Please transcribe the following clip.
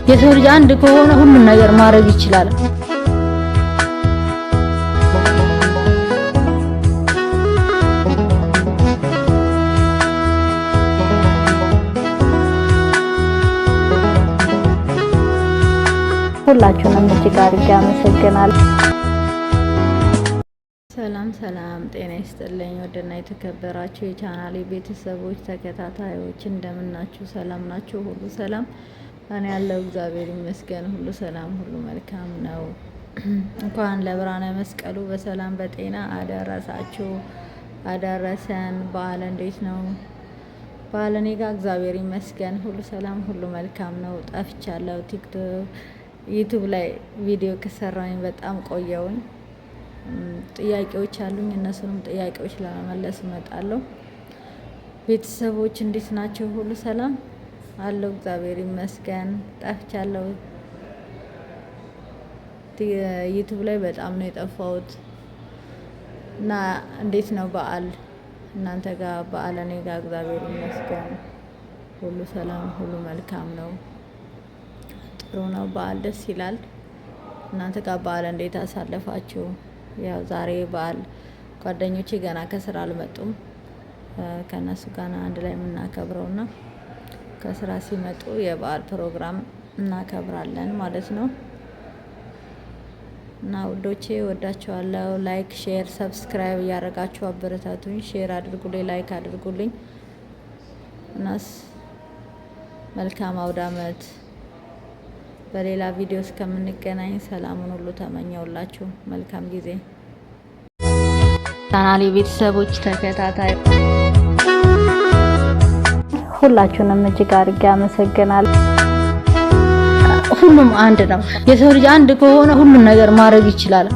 የሰው ልጅ አንድ ከሆነ ሁሉን ነገር ማድረግ ይችላል። ሁላችሁንም እጅግ አድርጌ አመሰግናለሁ። ሰላም ጤና ይስጥልኝ። ወደና የተከበራችሁ የቻናሌ ቤተሰቦች ተከታታዮች እንደምናችሁ ሰላም ናችሁ? ሁሉ ሰላም እኔ ያለው እግዚአብሔር ይመስገን ሁሉ ሰላም ሁሉ መልካም ነው። እንኳን ለብርሃነ መስቀሉ በሰላም በጤና አደረሳችሁ አደረሰን። በዓል እንዴት ነው? በዓል እኔ ጋር እግዚአብሔር ይመስገን ሁሉ ሰላም ሁሉ መልካም ነው። ጠፍቻለሁ። ዩቲዩብ ላይ ቪዲዮ ከሰራኝ በጣም ቆየውኝ። ጥያቄዎች አሉኝ፣ እነሱንም ጥያቄዎች ለመመለስ እመጣለሁ። ቤተሰቦች እንዴት ናቸው? ሁሉ ሰላም አለው እግዚአብሔር ይመስገን። ጠፍቻለሁ። ዩቲዩብ ላይ በጣም ነው የጠፋሁት እና እንዴት ነው በዓል እናንተ ጋር? በዓል እኔ ጋር እግዚአብሔር ይመስገን ሁሉ ሰላም ሁሉ መልካም ነው። ጥሩ ነው። በዓል ደስ ይላል። እናንተ ጋር በዓል እንዴት አሳለፋችሁ? ያው ዛሬ በዓል ጓደኞቼ ገና ከስራ አልመጡም። ከነሱ ጋር አንድ ላይ የምናከብረውና ከስራ ሲመጡ የበዓል ፕሮግራም እናከብራለን ማለት ነው። እና ውዶቼ ወዳችኋለሁ። ላይክ፣ ሼር፣ ሰብስክራይብ እያደረጋችሁ አበረታቱኝ። ሼር አድርጉልኝ፣ ላይክ አድርጉልኝ። እናስ መልካም አውደ ዓመት። በሌላ ቪዲዮ እስከምንገናኝ ሰላሙን ሁሉ ተመኘውላችሁ። መልካም ጊዜ። ቻናሌ ቤተሰቦች ተከታታይ ሁላችሁንም እጅግ አድርጌ አመሰግናለሁ። ሁሉም አንድ ነው። የሰው ልጅ አንድ ከሆነ ሁሉን ነገር ማድረግ ይችላል።